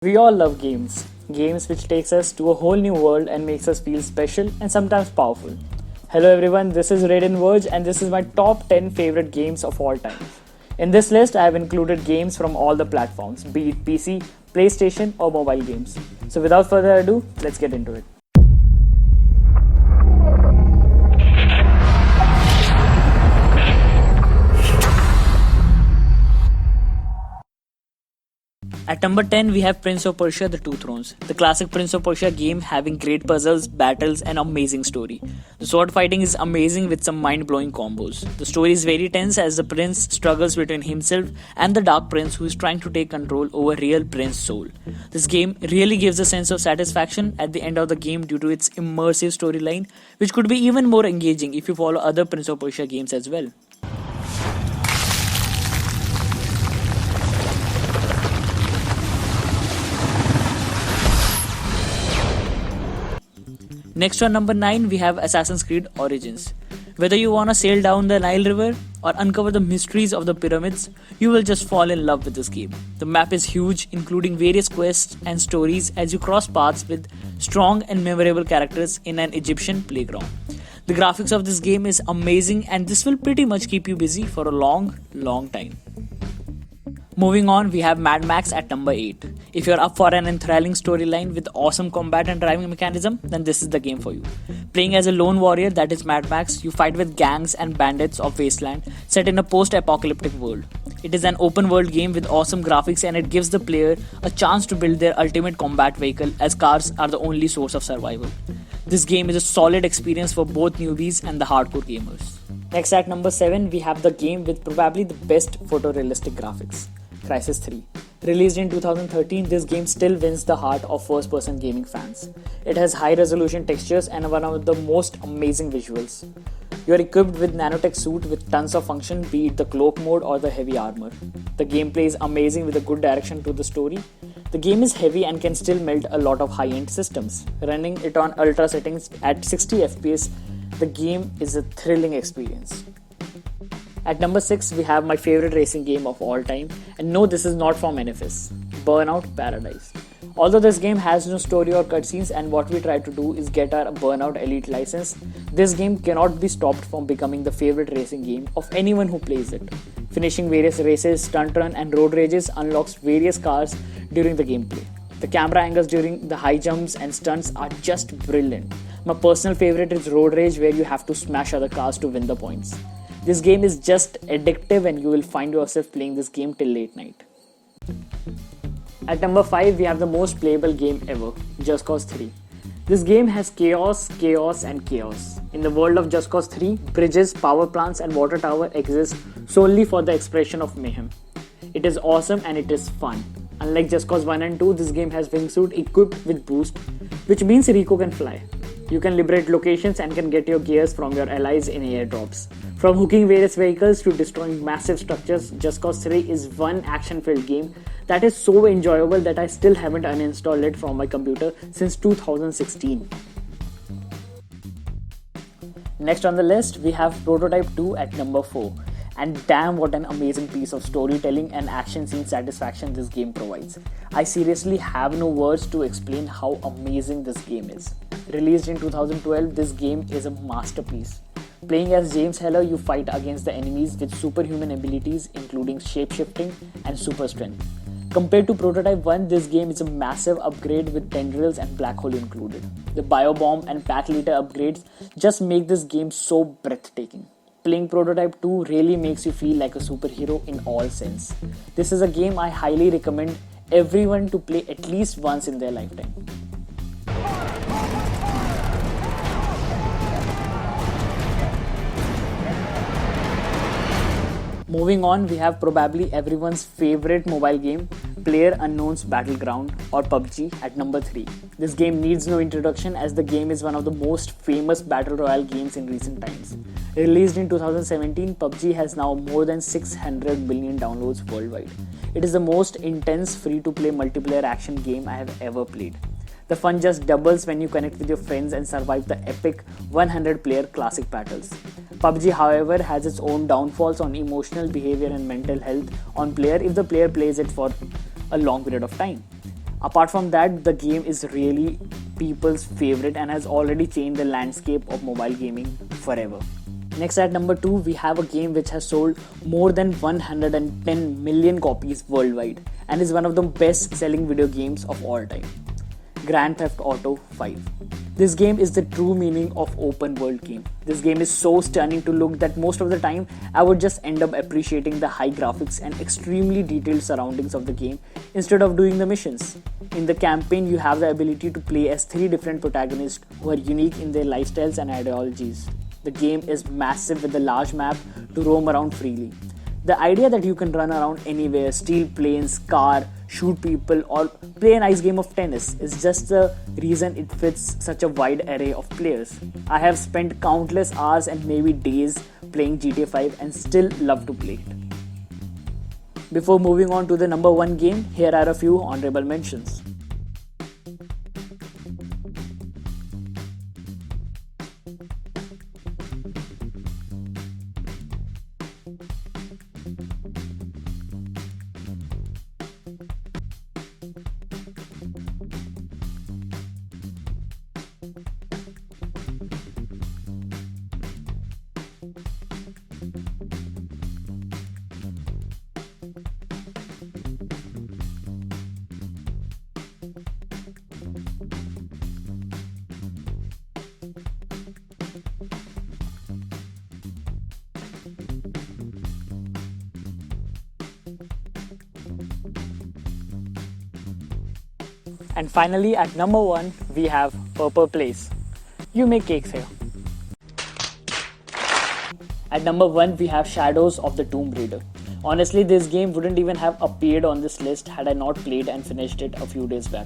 We all love games. Games which takes us to a whole new world and makes us feel special and sometimes powerful. Hello everyone, this is Raiden Verge and this is my top 10 favorite games of all time. In this list, I have included games from all the platforms, be it PC, PlayStation or mobile games. So without further ado, let's get into it. At number 10, we have Prince of Persia The Two Thrones. The classic Prince of Persia game having great puzzles, battles, and amazing story. The sword fighting is amazing with some mind blowing combos. The story is very tense as the prince struggles between himself and the Dark Prince who is trying to take control over real Prince's soul. This game really gives a sense of satisfaction at the end of the game due to its immersive storyline, which could be even more engaging if you follow other Prince of Persia games as well. Next on number 9, we have Assassin's Creed Origins. Whether you wanna sail down the Nile River or uncover the mysteries of the pyramids, you will just fall in love with this game. The map is huge, including various quests and stories as you cross paths with strong and memorable characters in an Egyptian playground. The graphics of this game is amazing and this will pretty much keep you busy for a long time. Moving on, we have Mad Max at number 8. If you're up for an enthralling storyline with awesome combat and driving mechanism, then this is the game for you. Playing as a lone warrior, that is Mad Max, you fight with gangs and bandits of Wasteland set in a post-apocalyptic world. It is an open world game with awesome graphics and it gives the player a chance to build their ultimate combat vehicle as cars are the only source of survival. This game is a solid experience for both newbies and the hardcore gamers. Next at number 7, we have the game with probably the best photorealistic graphics. Crysis 3. Released in 2013, this game still wins the heart of first-person gaming fans. It has high-resolution textures and one of the most amazing visuals. You are equipped with nanotech suit with tons of function, be it the cloak mode or the heavy armor. The gameplay is amazing with a good direction to the story. The game is heavy and can still melt a lot of high-end systems. Running it on ultra settings at 60 FPS, the game is a thrilling experience. At number 6, we have my favorite racing game of all time, and no, this is not from NFS, Burnout Paradise. Although this game has no story or cutscenes and what we try to do is get our Burnout Elite license, this game cannot be stopped from becoming the favorite racing game of anyone who plays it. Finishing various races, stunt run and road rages unlocks various cars during the gameplay. The camera angles during the high jumps and stunts are just brilliant. My personal favorite is Road Rage where you have to smash other cars to win the points. This game is just addictive and you will find yourself playing this game till late night. At number 5, we have the most playable game ever, Just Cause 3. This game has chaos, chaos and chaos. In the world of Just Cause 3, bridges, power plants and water tower exist solely for the expression of mayhem. It is awesome and it is fun. Unlike Just Cause 1 and 2, this game has wingsuit equipped with boost, which means Rico can fly. You can liberate locations and can get your gears from your allies in airdrops. From hooking various vehicles to destroying massive structures, Just Cause 3 is one action-filled game that is so enjoyable that I still haven't uninstalled it from my computer since 2016. Next on the list, we have Prototype 2 at number 4. And damn what an amazing piece of storytelling and action scene satisfaction this game provides. I seriously have no words to explain how amazing this game is. Released in 2012, this game is a masterpiece. Playing as James Heller, you fight against the enemies with superhuman abilities including shape-shifting and super strength. Compared to Prototype 1, this game is a massive upgrade with tendrils and black hole included. The biobomb and pack leader upgrades just make this game so breathtaking. Playing Prototype 2 really makes you feel like a superhero in all sense. This is a game I highly recommend everyone to play at least once in their lifetime. Moving on, we have probably everyone's favorite mobile game, PlayerUnknown's Battleground or PUBG at number 3. This game needs no introduction as the game is one of the most famous battle royale games in recent times. Released in 2017, PUBG has now more than 600 million downloads worldwide. It is the most intense free-to-play multiplayer action game I have ever played. The fun just doubles when you connect with your friends and survive the epic 100-player classic battles. PUBG, however, has its own downfalls on emotional behavior and mental health on player if the player plays it for a long period of time. Apart from that, the game is really people's favorite and has already changed the landscape of mobile gaming forever. Next, at number 2, we have a game which has sold more than 110 million copies worldwide and is one of the best selling video games of all time. Grand Theft Auto 5. This game is the true meaning of open world game. This game is so stunning to look that most of the time I would just end up appreciating the high graphics and extremely detailed surroundings of the game instead of doing the missions. In the campaign, you have the ability to play as 3 different protagonists who are unique in their lifestyles and ideologies. The game is massive with a large map to roam around freely. The idea that you can run around anywhere, steal planes, car, shoot people, or play a nice game of tennis is just the reason it fits such a wide array of players. I have spent countless hours and maybe days playing GTA 5 and still love to play it. Before moving on to the number 1 game, here are a few honorable mentions. And finally, at number 1, we have Purple Place. You make cakes here. At number 1, we have Shadows of the Tomb Raider. Honestly, this game wouldn't even have appeared on this list had I not played and finished it a few days back.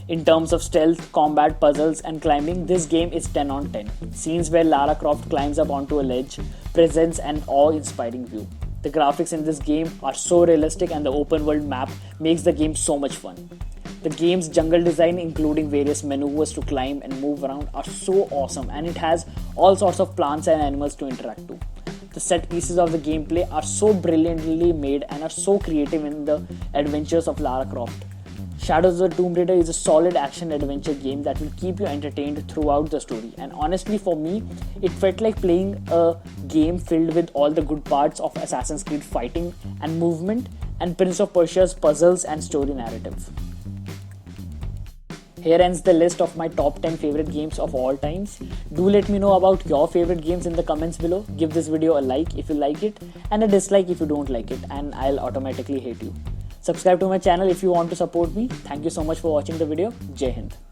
In terms of stealth, combat, puzzles, and climbing, this game is 10 on 10. Scenes where Lara Croft climbs up onto a ledge presents an awe-inspiring view. The graphics in this game are so realistic and the open world map makes the game so much fun. The game's jungle design, including various maneuvers to climb and move around, are so awesome, and it has all sorts of plants and animals to interact to. The set pieces of the gameplay are so brilliantly made and are so creative in the adventures of Lara Croft. Shadows of the Tomb Raider is a solid action adventure game that will keep you entertained throughout the story, and honestly for me, it felt like playing a game filled with all the good parts of Assassin's Creed fighting and movement and Prince of Persia's puzzles and story narrative. Here ends the list of my top 10 favorite games of all times. Do let me know about your favorite games in the comments below. Give this video a like if you like it and a dislike if you don't like it, and I'll automatically hate you. Subscribe to my channel if you want to support me. Thank you so much for watching the video. Jai Hind.